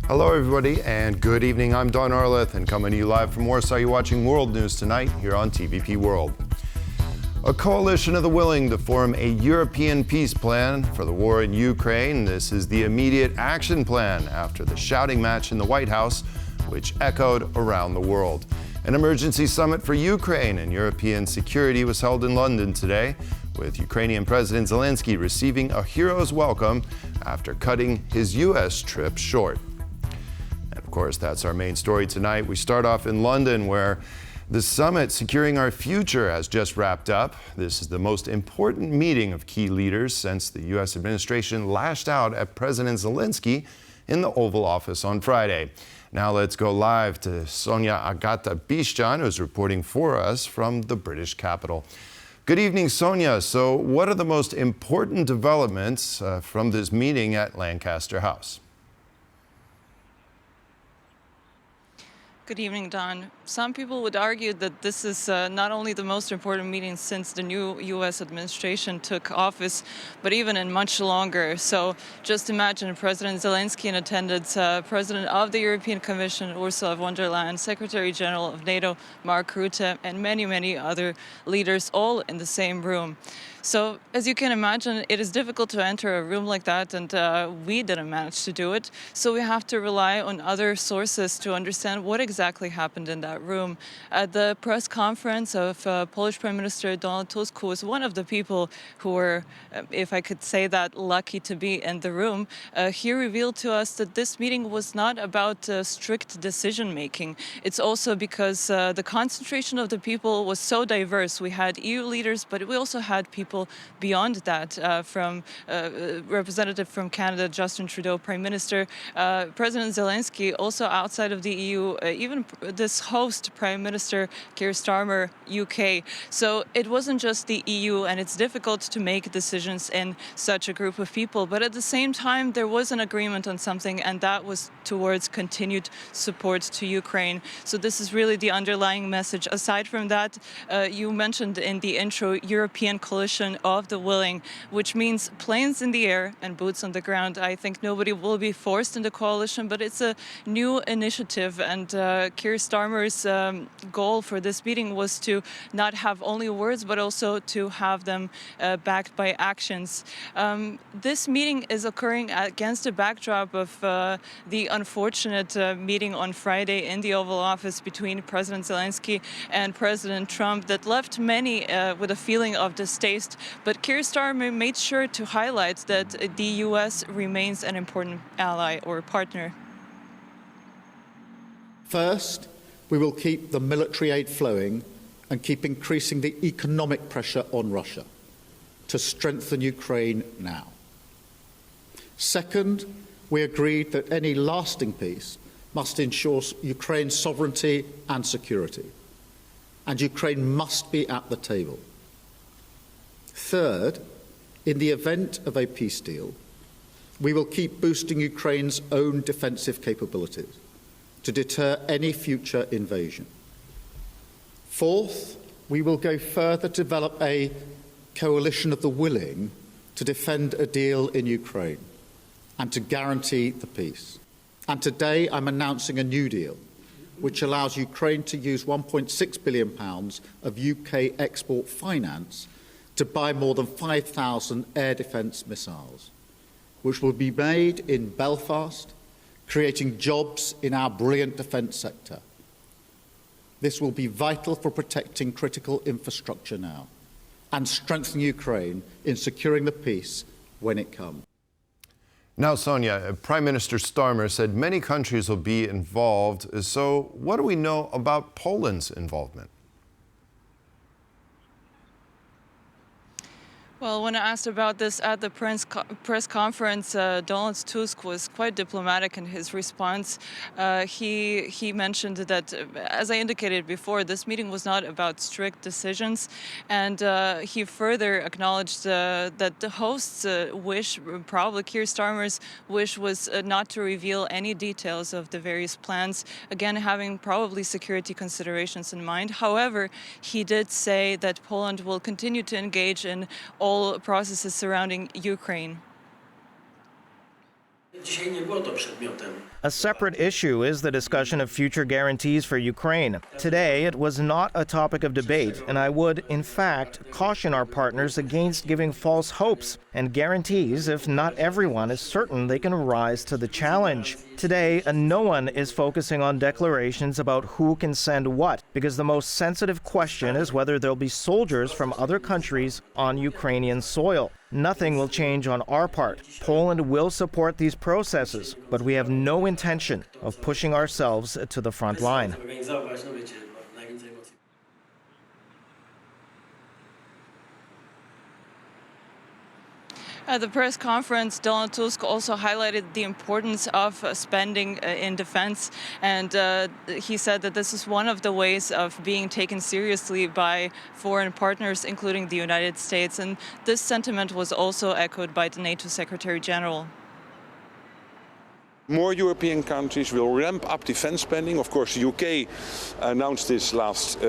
Hello, everybody, and good evening. I'm Don Arleth, and coming to you live from Warsaw, you're watching World News Tonight here on TVP World. A coalition of the willing to form a European peace plan for the war in Ukraine. This is the immediate action plan after the shouting match in the White House, which echoed around the world. An emergency summit for Ukraine and European security was held in London today, with Ukrainian President Zelenskyy receiving a hero's welcome after cutting his U.S. trip short. And of course, that's our main story tonight. We start off in London, where the summit Securing Our Future has just wrapped up. This is the most important meeting of key leaders since the U.S. administration lashed out at President Zelenskyy in the Oval Office on Friday. Now let's go live to Sonia Agata Biszczan, who's reporting for us from the British capital. Good evening, Sonia. So what are the most important developments from this meeting at Lancaster House? Good evening, Don. Some people would argue that this is not only the most important meeting since the new U.S. administration took office, but even in much longer. So just imagine President Zelenskyy in attendance, President of the European Commission, Ursula von der Leyen, Secretary General of NATO, Mark Rutte, and many, many other leaders all in the same room. So, as you can imagine, it is difficult to enter a room like that, and we didn't manage to do it. So we have to rely on other sources to understand what exactly happened in that room. At the press conference of Polish Prime Minister Donald Tusk, who was one of the people who were, if I could say that, lucky to be in the room, he revealed to us that this meeting was not about strict decision-making. It's also because the concentration of the people was so diverse. We had EU leaders, but we also had people beyond that, from representative from Canada, Justin Trudeau, Prime Minister, President Zelenskyy, also outside of the EU, even this host, Prime Minister Keir Starmer, UK. So it wasn't just the EU, and it's difficult to make decisions in such a group of people. But at the same time, there was an agreement on something, and that was towards continued support to Ukraine. So this is really the underlying message. Aside from that, you mentioned in the intro, European coalition of the willing, which means planes in the air and boots on the ground. I think nobody will be forced in the coalition, but it's a new initiative. And Keir Starmer's goal for this meeting was to not have only words, but also to have them backed by actions. This meeting is occurring against a backdrop of the unfortunate meeting on Friday in the Oval Office between President Zelenskyy and President Trump that left many with a feeling of distaste. But Keir Starmer made sure to highlight that the U.S. remains an important ally or partner. First, we will keep the military aid flowing and keep increasing the economic pressure on Russia to strengthen Ukraine now. Second, we agreed that any lasting peace must ensure Ukraine's sovereignty and security, and Ukraine must be at the table. Third, in the event of a peace deal, we will keep boosting Ukraine's own defensive capabilities to deter any future invasion. Fourth, we will go further to develop a coalition of the willing to defend a deal in Ukraine and to guarantee the peace. And today I'm announcing a new deal which allows Ukraine to use £1.6 billion of UK export finance to buy more than 5,000 air defence missiles, which will be made in Belfast, creating jobs in our brilliant defence sector. This will be vital for protecting critical infrastructure now and strengthening Ukraine in securing the peace when it comes. Now, Sonia, Prime Minister Starmer said many countries will be involved. So what do we know about Poland's involvement? Well, when asked about this at the press conference, Donald Tusk was quite diplomatic in his response. He mentioned that, as I indicated before, this meeting was not about strict decisions, and he further acknowledged that the host's wish, probably Keir Starmer's wish, was not to reveal any details of the various plans, again having probably security considerations in mind. However, he did say that Poland will continue to engage in all processes surrounding Ukraine. A separate issue is the discussion of future guarantees for Ukraine. Today, it was not a topic of debate, and I would, in fact, caution our partners against giving false hopes and guarantees if not everyone is certain they can rise to the challenge. Today, no one is focusing on declarations about who can send what, because the most sensitive question is whether there'll be soldiers from other countries on Ukrainian soil. Nothing will change on our part. Poland will support these processes, but we have no intention of pushing ourselves to the front line. At the press conference, Donald Tusk also highlighted the importance of spending in defense, and he said that this is one of the ways of being taken seriously by foreign partners, including the United States. And this sentiment was also echoed by the NATO Secretary General. More European countries will ramp up defence spending. Of course, the UK announced this last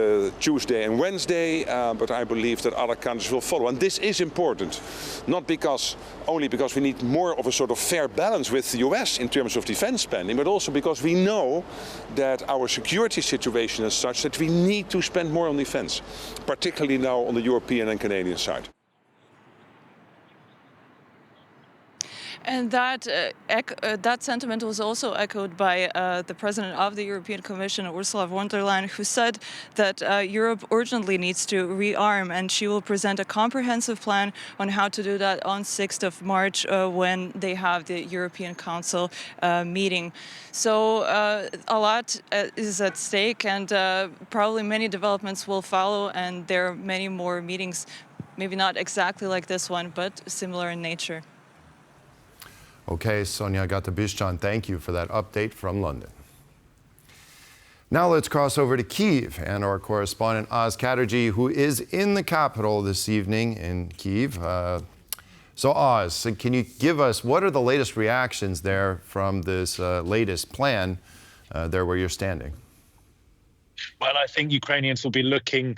Tuesday and Wednesday, but I believe that other countries will follow. And this is important, not only because we need more of a sort of fair balance with the US in terms of defence spending, but also because we know that our security situation is such that we need to spend more on defence, particularly now on the European and Canadian side. And that sentiment was also echoed by the president of the European Commission, Ursula von der Leyen, who said that Europe urgently needs to rearm, and she will present a comprehensive plan on how to do that on 6th of March when they have the European Council meeting. So a lot is at stake, and probably many developments will follow, and there are many more meetings, maybe not exactly like this one, but similar in nature. Okay, Sonia Gatabishchan, thank you for that update from London. Now let's cross over to Kyiv and our correspondent Oz Chatterjee, who is in the capital this evening in Kyiv. So Oz, can you give us, what are the latest reactions there from this latest plan there where you're standing? Well, I think Ukrainians will be looking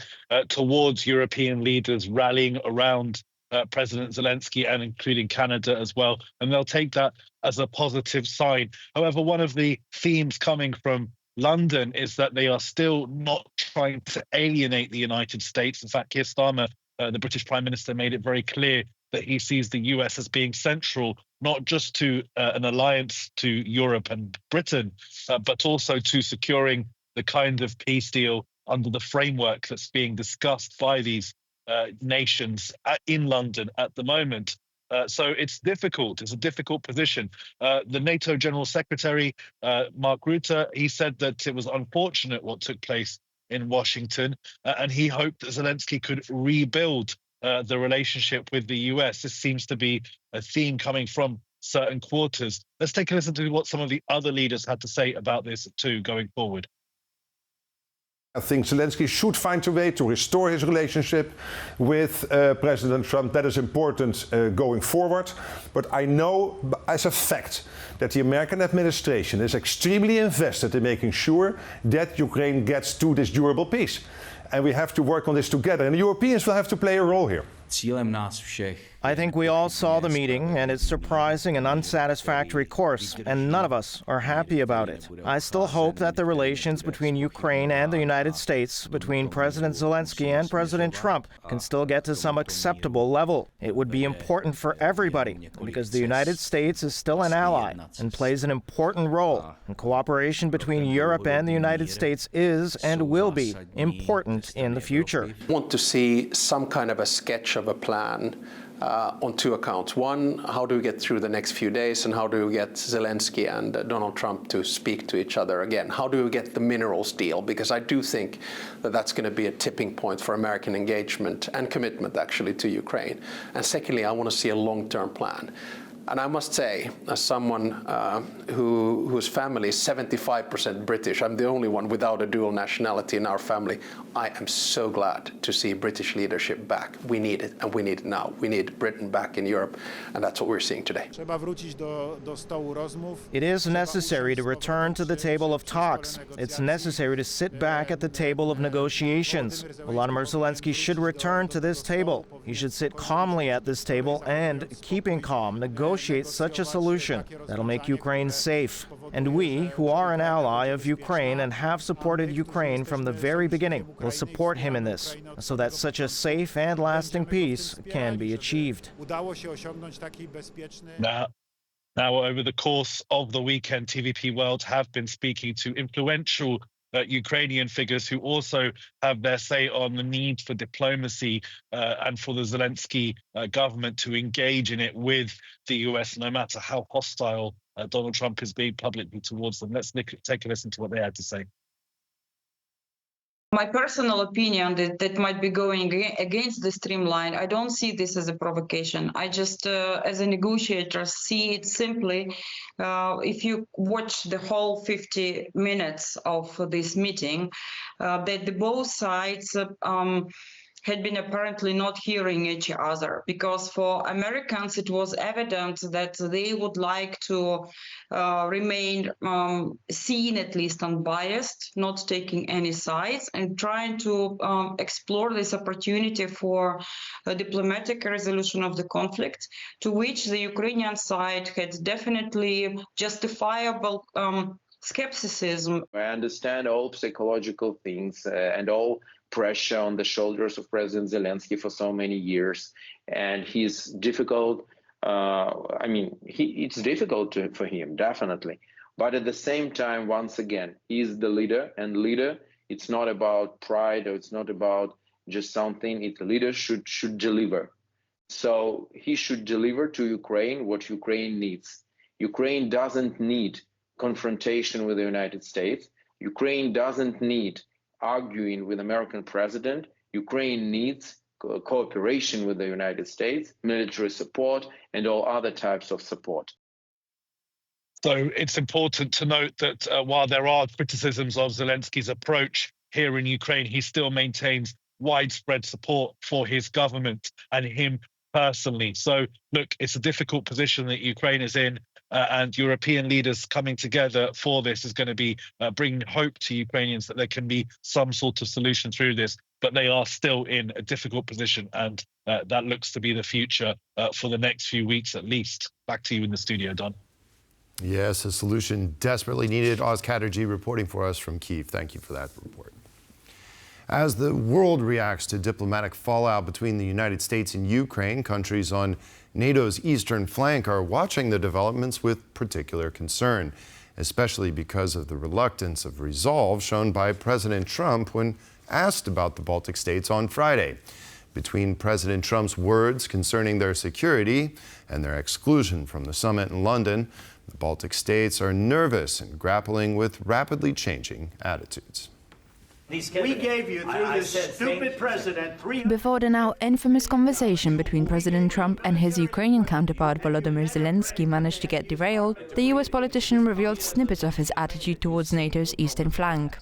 towards European leaders rallying around President Zelenskyy and including Canada as well. And they'll take that as a positive sign. However, one of the themes coming from London is that they are still not trying to alienate the United States. In fact, Keir Starmer, the British Prime Minister, made it very clear that he sees the US as being central, not just to an alliance to Europe and Britain, but also to securing the kind of peace deal under the framework that's being discussed by these nations in London at the moment. So it's difficult. It's a difficult position. The NATO General Secretary, Mark Rutte, he said that it was unfortunate what took place in Washington, and he hoped that Zelenskyy could rebuild the relationship with the US. This seems to be a theme coming from certain quarters. Let's take a listen to what some of the other leaders had to say about this too going forward. I think Zelenskyy should find a way to restore his relationship with President Trump. That is important going forward. But I know as a fact that the American administration is extremely invested in making sure that Ukraine gets to this durable peace. And we have to work on this together. And the Europeans will have to play a role here. I think we all saw the meeting, and it's surprising and unsatisfactory course, and none of us are happy about it. I still hope that the relations between Ukraine and the United States, between President Zelenskyy and President Trump, can still get to some acceptable level. It would be important for everybody, because the United States is still an ally and plays an important role, and cooperation between Europe and the United States is and will be important in the future. I want to see some kind of a sketch of a plan on two accounts. One, how do we get through the next few days, and how do we get Zelenskyy and Donald Trump to speak to each other again? How do we get the minerals deal? Because I do think that that's going to be a tipping point for American engagement and commitment, actually, to Ukraine. And secondly, I want to see a long-term plan. And I must say, as someone whose family is 75% British, I'm the only one without a dual nationality in our family, I am so glad to see British leadership back. We need it, and we need it now. We need Britain back in Europe, and that's what we're seeing today. It is necessary to return to the table of talks. It's necessary to sit back at the table of negotiations. Volodymyr Zelenskyy should return to this table. He should sit calmly at this table and, keeping calm, negotiate negotiate such a solution that'll make Ukraine safe. And we, who are an ally of Ukraine and have supported Ukraine from the very beginning, will support him in this, so that such a safe and lasting peace can be achieved. Now, over the course of the weekend, TVP World have been speaking to influential Ukrainian figures who also have their say on the need for diplomacy and for the Zelenskyy government to engage in it with the US, no matter how hostile Donald Trump is being publicly towards them. Let's take a listen to what they had to say. My personal opinion that might be going against the streamline, I don't see this as a provocation. I just, as a negotiator, see it simply, if you watch the whole 50 minutes of this meeting, that both sides had been apparently not hearing each other, because for Americans it was evident that they would like to remain seen, at least unbiased, not taking any sides, and trying to explore this opportunity for a diplomatic resolution of the conflict, to which the Ukrainian side had definitely justifiable skepticism. I understand all psychological things and all pressure on the shoulders of President Zelenskyy for so many years, and he's difficult. It's difficult for him, definitely. But at the same time, once again, he's the leader, and leader, it's not about pride or it's not about just something. It's leader should deliver. So he should deliver to Ukraine what Ukraine needs. Ukraine doesn't need confrontation with the United States. Ukraine doesn't need arguing with American president. Ukraine needs cooperation with the United States, military support, and all other types of support. So it's important to note that while there are criticisms of Zelensky's approach here in Ukraine, he still maintains widespread support for his government and him personally. So, look, it's a difficult position that Ukraine is in. And European leaders coming together for this is going to be bringing hope to Ukrainians that there can be some sort of solution through this. But they are still in a difficult position, and that looks to be the future for the next few weeks at least. Back to you in the studio, Don. Yes, a solution desperately needed. Oz Chatterjee reporting for us from Kyiv. Thank you for that report. As the world reacts to diplomatic fallout between the United States and Ukraine, countries on NATO's eastern flank are watching the developments with particular concern, especially because of the reluctance of resolve shown by President Trump when asked about the Baltic states on Friday. Between President Trump's words concerning their security and their exclusion from the summit in London, the Baltic states are nervous and grappling with rapidly changing attitudes. We gave you, through this stupid president, Before the now infamous conversation between President Trump and his Ukrainian counterpart Volodymyr Zelenskyy managed to get derailed, the US politician revealed snippets of his attitude towards NATO's eastern flank.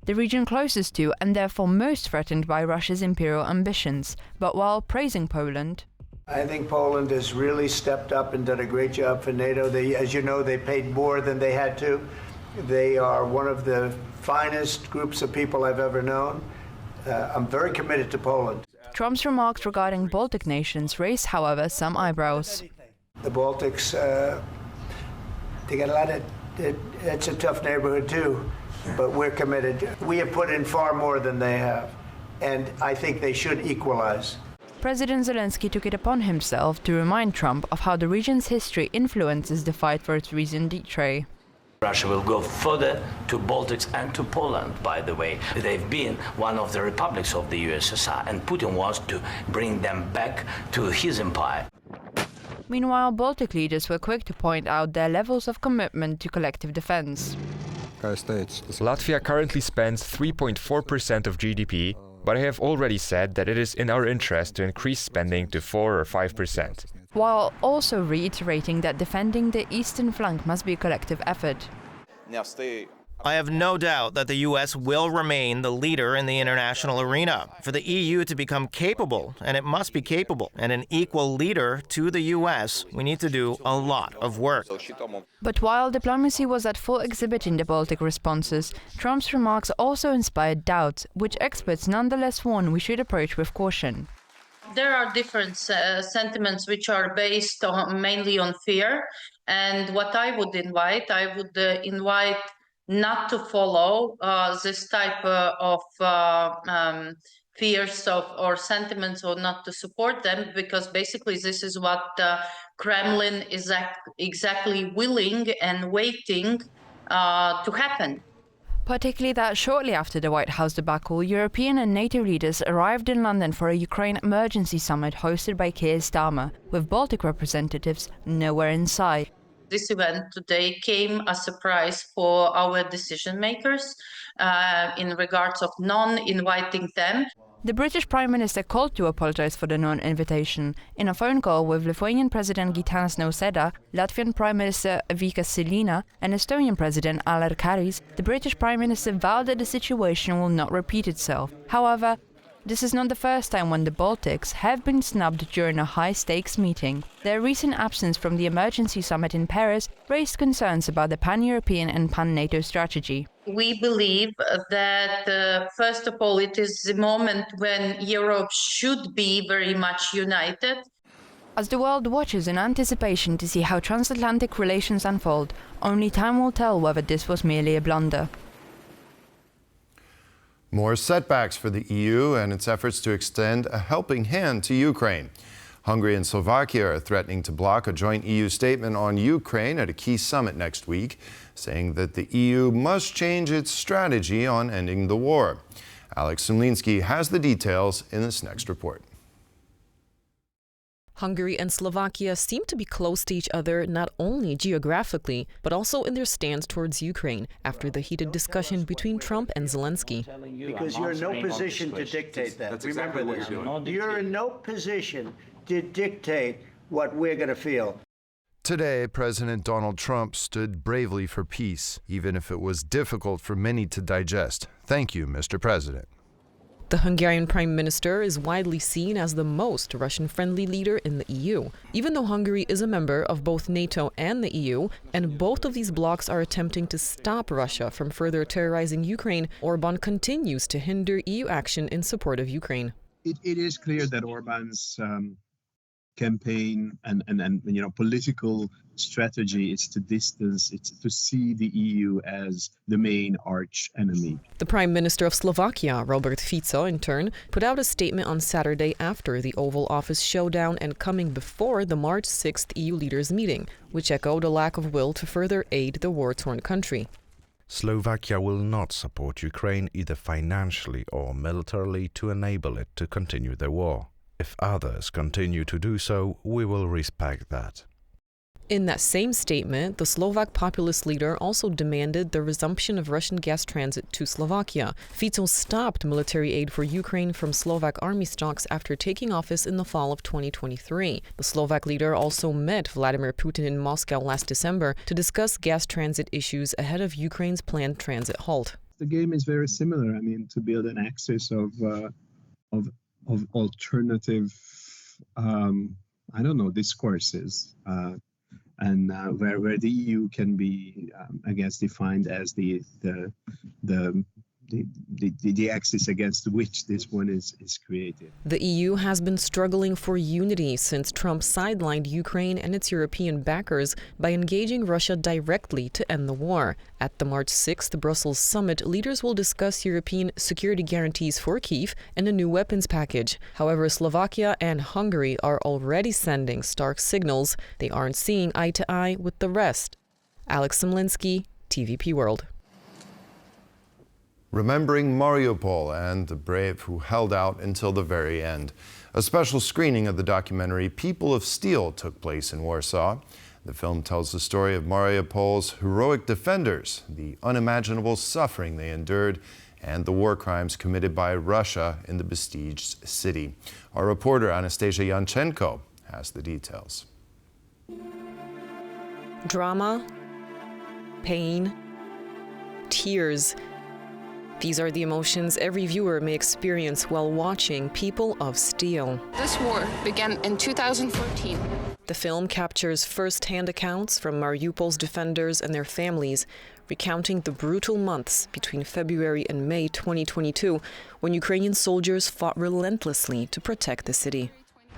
The region closest to and therefore most threatened by Russia's imperial ambitions, but while praising Poland, I think Poland has really stepped up and done a great job for NATO. As you know, they paid more than they had to. They are one of the finest groups of people I've ever known. I'm very committed to Poland. Trump's remarks regarding Baltic nations raised, however, some eyebrows. The Baltics, they got a lot of, it's a tough neighborhood too, but we're committed. We have put in far more than they have, and I think they should equalize. President Zelenskyy took it upon himself to remind Trump of how the region's history influences the fight for its recent betray. Russia will go further to Baltics and to Poland, by the way. They've been one of the republics of the USSR, and Putin wants to bring them back to his empire. Meanwhile, Baltic leaders were quick to point out their levels of commitment to collective defense. Latvia currently spends 3.4% of GDP, but I have already said that it is in our interest to increase spending to 4 or 5%. While also reiterating that defending the eastern flank must be a collective effort. I have no doubt that the U.S. will remain the leader in the international arena. For the EU to become capable, and it must be capable, and an equal leader to the U.S., we need to do a lot of work. But while diplomacy was at full exhibit in the Baltic responses, Trump's remarks also inspired doubts, which experts nonetheless warn we should approach with caution. There are different sentiments which are based mainly on fear. And what I would invite not to follow this type of fears or sentiments, or not to support them, because basically this is what Kremlin is exactly willing and waiting to happen. Particularly that shortly after the White House debacle, European and NATO leaders arrived in London for a Ukraine emergency summit hosted by Keir Starmer, with Baltic representatives nowhere in sight. This event today came as a surprise for our decision makers in regards of non-inviting them. The British Prime Minister called to apologise for the non-invitation. In a phone call with Lithuanian President Gitanas Nausėda, Latvian Prime Minister Vykas Silina and Estonian President Alar Karis, the British Prime Minister vowed that the situation will not repeat itself. However, this is not the first time when the Baltics have been snubbed during a high-stakes meeting. Their recent absence from the emergency summit in Paris raised concerns about the pan-European and pan-NATO strategy. We believe that, first of all, it is the moment when Europe should be very much united. As the world watches in anticipation to see how transatlantic relations unfold, only time will tell whether this was merely a blunder. More setbacks for the EU and its efforts to extend a helping hand to Ukraine. Hungary and Slovakia are threatening to block a joint EU statement on Ukraine at a key summit next week, saying that the EU must change its strategy on ending the war. Setbacks has the details in this next report. Hungary and Slovakia seem to be close to each other not only geographically, but also in their stance towards Ukraine after the heated discussion between Trump and Zelenskyy. Because you're in no position to dictate that. Remember this. You're in no position to dictate what we're going to feel. Today, President Donald Trump stood bravely for peace, even if it was difficult for many to digest. Thank you, Mr. President. The Hungarian Prime Minister is widely seen as the most Russian-friendly leader in the EU, even though Hungary is a member of both NATO and the EU, and both of these blocs are attempting to stop Russia from further terrorizing Ukraine. Orban continues to hinder EU action in support of Ukraine. It is clear that Orban's campaign and political strategy is to distance, it's to see the EU as the main arch enemy. The Prime Minister of Slovakia, Robert Fico, in turn, put out a statement on Saturday after the Oval Office showdown and coming before the March 6th EU leaders meeting, which echoed a lack of will to further aid the war-torn country. Slovakia will not support Ukraine either financially or militarily to enable it to continue the war. If others continue to do so, we will respect that. In that same statement, the Slovak populist leader also demanded the resumption of Russian gas transit to Slovakia. Fico stopped military aid for Ukraine from Slovak army stocks after taking office in the fall of 2023. The Slovak leader also met Vladimir Putin in Moscow last December to discuss gas transit issues ahead of Ukraine's planned transit halt. The game is very similar. To build an axis of alternative, discourses, and where the EU can be, defined as the axis against which this one is created. The EU has been struggling for unity since Trump sidelined Ukraine and its European backers by engaging Russia directly to end the war. At the March 6th Brussels summit, leaders will discuss European security guarantees for Kyiv and a new weapons package. However, Slovakia and Hungary are already sending stark signals they aren't seeing eye to eye with the rest. Setbacks, TVP World. Remembering Mariupol and the brave who held out until the very end. A special screening of the documentary People of Steel took place in Warsaw. The film tells the story of Mariupol's heroic defenders, the unimaginable suffering they endured, and the war crimes committed by Russia in the besieged city. Our reporter Anastasia Yanchenko has the details. Drama, pain, tears. These are the emotions every viewer may experience while watching People of Steel. This war began in 2014. The film captures first-hand accounts from Mariupol's defenders and their families, recounting the brutal months between February and May 2022, when Ukrainian soldiers fought relentlessly to protect the city.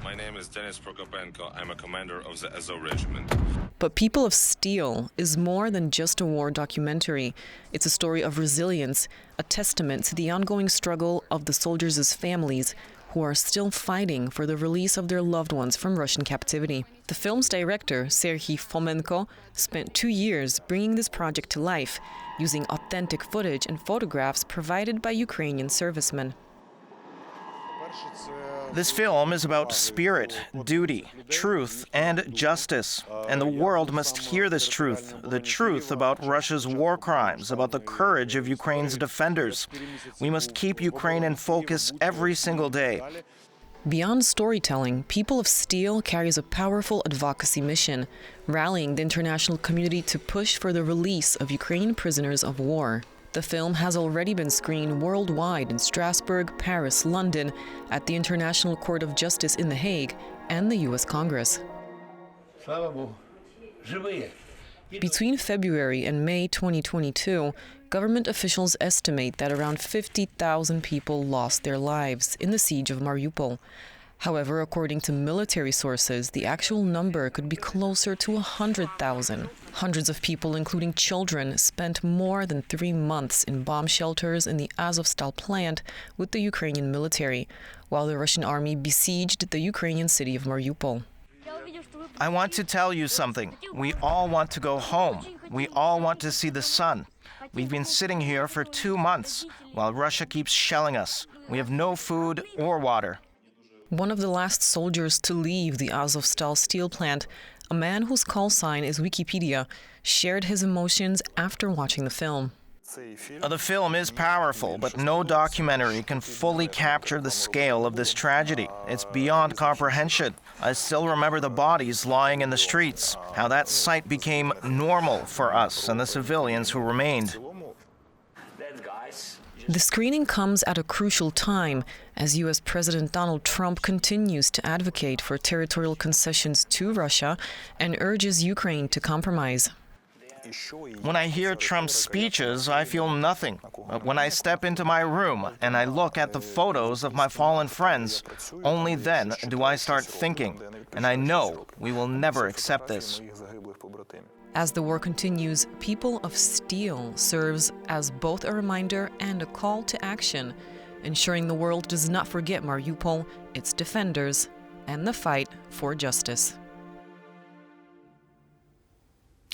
My name is Denis Prokopenko. I'm a commander of the Azov Regiment. But People of Steel is more than just a war documentary. It's a story of resilience, a testament to the ongoing struggle of the soldiers' families who are still fighting for the release of their loved ones from Russian captivity. The film's director, Serhiy Fomenko, spent 2 years bringing this project to life, using authentic footage and photographs provided by Ukrainian servicemen. This film is about spirit, duty, truth, and justice. And the world must hear this truth, the truth about Russia's war crimes, about the courage of Ukraine's defenders. We must keep Ukraine in focus every single day. Beyond storytelling, People of Steel carries a powerful advocacy mission, rallying the international community to push for the release of Ukrainian prisoners of war. The film has already been screened worldwide in Strasbourg, Paris, London, at the International Court of Justice in The Hague, and the U.S. Congress. Between February and May 2022, government officials estimate that around 50,000 people lost their lives in the siege of Mariupol. However, according to military sources, the actual number could be closer to 100,000. Hundreds of people, including children, spent more than 3 months in bomb shelters in the Azovstal plant with the Ukrainian military, while the Russian army besieged the Ukrainian city of Mariupol. I want to tell you something. We all want to go home. We all want to see the sun. We've been sitting here for 2 months while Russia keeps shelling us. We have no food or water. One of the last soldiers to leave the Azovstal steel plant, a man whose call sign is Wikipedia, shared his emotions after watching the film. The film is powerful, but no documentary can fully capture the scale of this tragedy. It's beyond comprehension. I still remember the bodies lying in the streets, how that sight became normal for us and the civilians who remained. The screening comes at a crucial time as U.S. President Donald Trump continues to advocate for territorial concessions to Russia and urges Ukraine to compromise. When I hear Trump's speeches, I feel nothing. But when I step into my room and I look at the photos of my fallen friends, only then do I start thinking. And I know we will never accept this. As the war continues, People of Steel serves as both a reminder and a call to action, ensuring the world does not forget Mariupol, its defenders, and the fight for justice.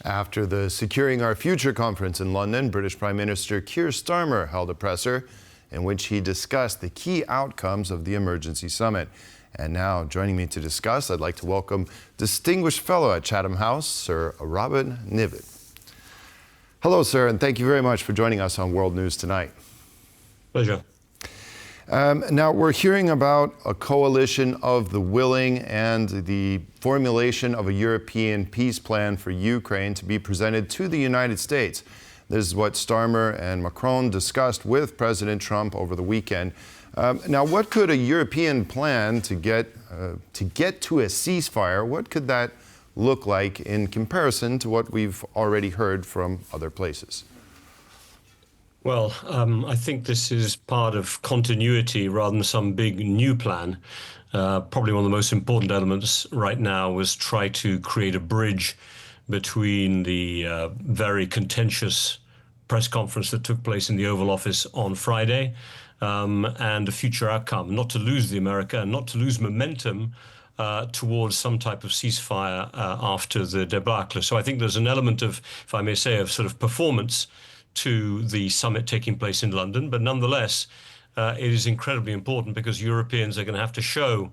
After the Securing Our Future conference in London, British Prime Minister Keir Starmer held a presser in which he discussed the key outcomes of the emergency summit. And now, joining me to discuss, I'd like to welcome Distinguished Fellow at Chatham House, Sir Robin Niven. Hello, sir, and thank you very much for joining us on World News Tonight. Pleasure. Now, we're hearing about a coalition of the willing and the formulation of a European peace plan for Ukraine to be presented to the United States. This is what Starmer and Macron discussed with President Trump over the weekend. Now, what could a European plan to get to a ceasefire, what could that look like in comparison to what we've already heard from other places? Well, I think this is part of continuity rather than some big new plan. Probably one of the most important elements right now was try to create a bridge between the very contentious press conference that took place in the Oval Office on Friday and a future outcome, not to lose the America and not to lose momentum towards some type of ceasefire after the debacle. So I think there's an element of, if I may say, of sort of performance to the summit taking place in London. But nonetheless, it is incredibly important because Europeans are going to have to show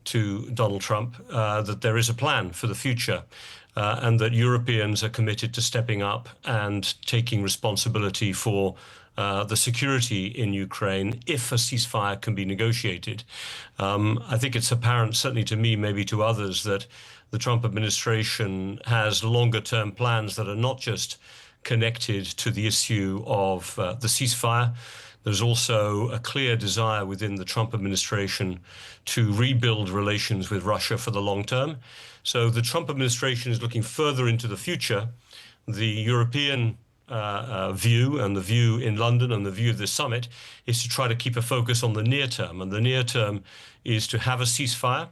to Donald Trump that there is a plan for the future and that Europeans are committed to stepping up and taking responsibility for the security in Ukraine if a ceasefire can be negotiated. I think it's apparent, certainly to me, maybe to others, that the Trump administration has longer-term plans that are not just connected to the issue of the ceasefire, There's also a clear desire within the Trump administration to rebuild relations with Russia for the long term. So the Trump administration is looking further into the future. The European view and the view in London and the view of the summit is to try to keep a focus on the near term. And the near term is to have a ceasefire,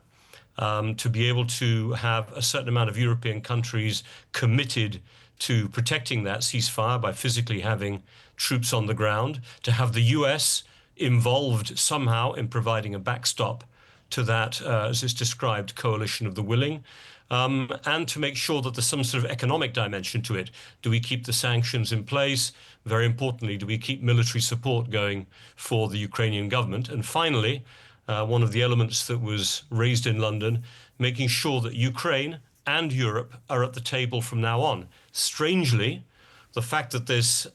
to be able to have a certain amount of European countries committed to protecting that ceasefire by physically having troops on the ground, to have the US involved somehow in providing a backstop to that, as it's described, coalition of the willing, and to make sure that there's some sort of economic dimension to it. Do we keep the sanctions in place? Very importantly, do we keep military support going for the Ukrainian government? And finally, one of the elements that was raised in London, making sure that Ukraine and Europe are at the table from now on. Strangely, the fact that this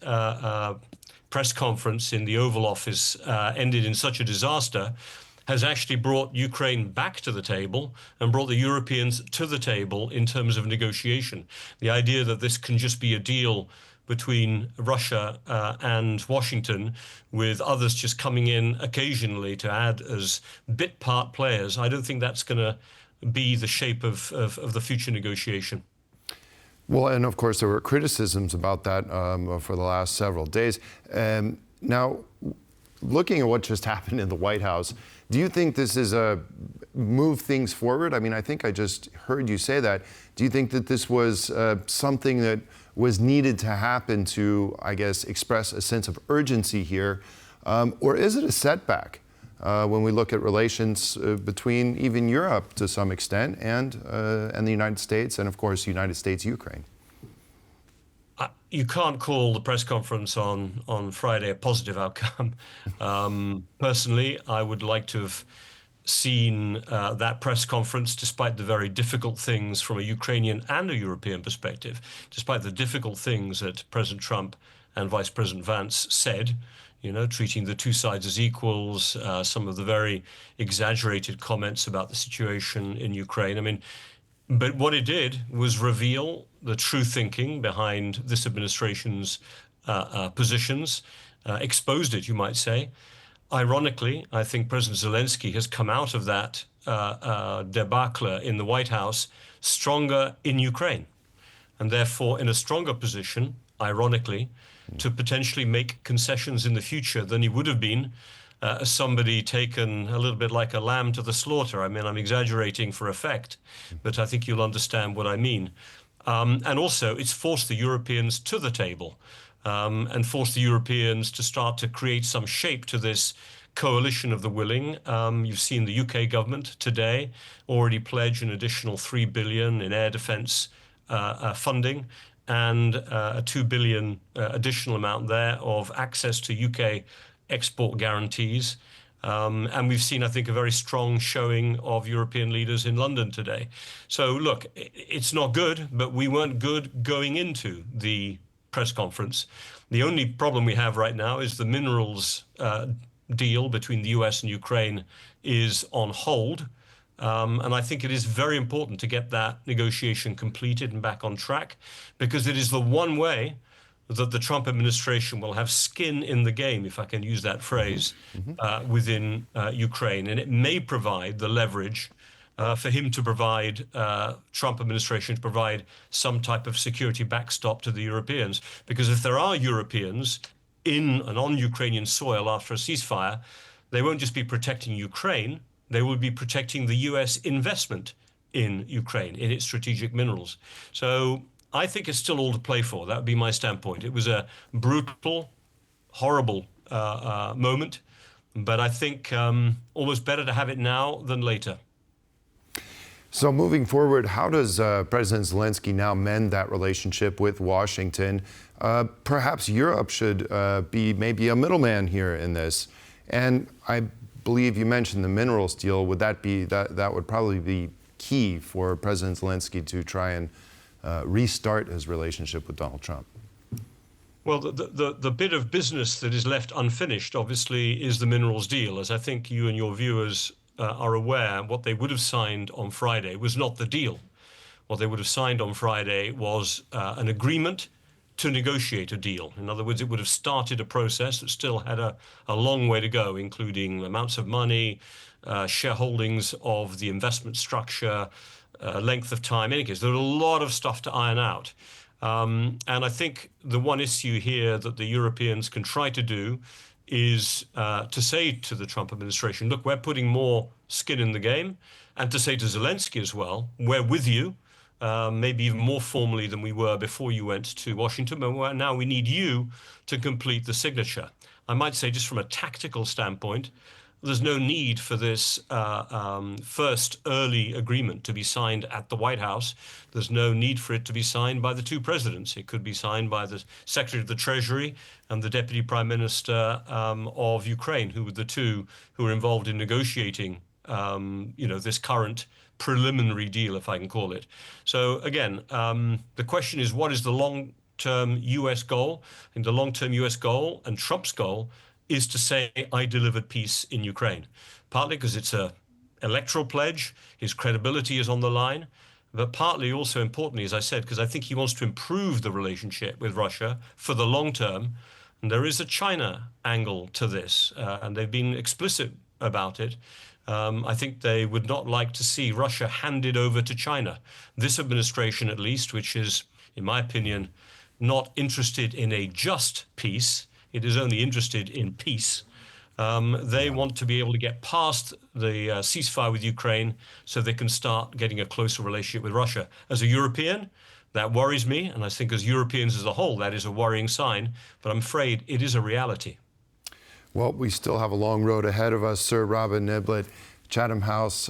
press conference in the Oval Office ended in such a disaster has actually brought Ukraine back to the table and brought the Europeans to the table in terms of negotiation. The idea that this can just be a deal between Russia and Washington, with others just coming in occasionally to add as bit part players, I don't think that's going to be the shape of the future negotiation. Well, and of course, there were criticisms about that for the last several days. Now, looking at what just happened in the White House, do you think this is a move things forward? I mean, I think I just heard you say that. Do you think that this was something that was needed to happen to, I guess, express a sense of urgency here? Or is it a setback when we look at relations between even Europe to some extent and the United States and, of course, United States-Ukraine? You can't call the press conference on Friday a positive outcome. Personally, I would like to have seen that press conference, despite the very difficult things from a Ukrainian and a European perspective, despite the difficult things that President Trump and Vice President Vance said, you know, treating the two sides as equals, some of the very exaggerated comments about the situation in Ukraine. I mean, but what it did was reveal the true thinking behind this administration's positions, exposed it, you might say. Ironically, I think President Zelenskyy has come out of that debacle in the White House stronger in Ukraine, and therefore in a stronger position, ironically, to potentially make concessions in the future than he would have been as somebody taken a little bit like a lamb to the slaughter. I mean, I'm exaggerating for effect, but I think you'll understand what I mean. And also, it's forced the Europeans to the table and forced the Europeans to start to create some shape to this coalition of the willing. You've seen the UK government today already pledge an additional $3 billion in air defence funding, and a $2 billion additional amount there of access to UK export guarantees. And we've seen, I think, a very strong showing of European leaders in London today. So look, it's not good, but we weren't good going into the press conference. The only problem we have right now is the minerals deal between the US and Ukraine is on hold. And I think it is very important to get that negotiation completed and back on track, because it is the one way that the Trump administration will have skin in the game, if I can use that phrase, within Ukraine. And it may provide the leverage for him to provide, Trump administration to provide some type of security backstop to the Europeans. Because if there are Europeans in and on Ukrainian soil after a ceasefire, they won't just be protecting Ukraine, they will be protecting the US investment in Ukraine, in its strategic minerals. So I think it's still all to play for. That would be my standpoint. It was a brutal, horrible moment, but I think almost better to have it now than later. So moving forward, how does President Zelenskyy now mend that relationship with Washington? Perhaps Europe should be maybe a middleman here in this. And I believe you mentioned the minerals deal. Would that be, that would probably be key for President Zelenskyy to try and restart his relationship with Donald Trump? Well, the bit of business that is left unfinished, obviously, is the minerals deal. As I think you and your viewers are aware, what they would have signed on Friday was not the deal. What they would have signed on Friday was an agreement to negotiate a deal. In other words, it would have started a process that still had a long way to go, including amounts of money, shareholdings of the investment structure, length of time. In any case, there are a lot of stuff to iron out. And I think the one issue here that the Europeans can try to do is to say to the Trump administration, look, we're putting more skin in the game, and to say to Zelensky as well, we're with you, maybe even more formally than we were before you went to Washington, but now we need you to complete the signature. I might say, just from a tactical standpoint, there's no need for this first early agreement to be signed at the White House. There's no need for it to be signed by the two presidents. It could be signed by the Secretary of the Treasury and the Deputy Prime Minister of Ukraine, who were the two who were involved in negotiating this current preliminary deal, if I can call it. So again, the question is, what is the long-term U.S. goal? And the long-term U.S. goal and Trump's goal is to say, I delivered peace in Ukraine, partly because it's an electoral pledge, his credibility is on the line, but partly also importantly, as I said, because I think he wants to improve the relationship with Russia for the long term. And there is a China angle to this, and they've been explicit about it. I think they would not like to see Russia handed over to China. This administration, at least, which is, in my opinion, not interested in a just peace, it is only interested in peace. They want to be able to get past the ceasefire with Ukraine so they can start getting a closer relationship with Russia. As a European, that worries me, and I think as Europeans as a whole, that is a worrying sign, but I'm afraid it is a reality. Well, we still have a long road ahead of us, Sir Robin Niblett, Chatham House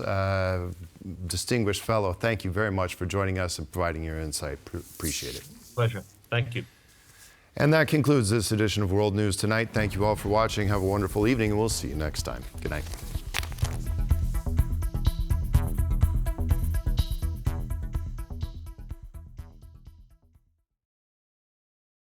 distinguished fellow. Thank you very much for joining us and providing your insight. Appreciate it. Pleasure. Thank you. And that concludes this edition of World News Tonight. Thank you all for watching. Have a wonderful evening, and we'll see you next time. Good night.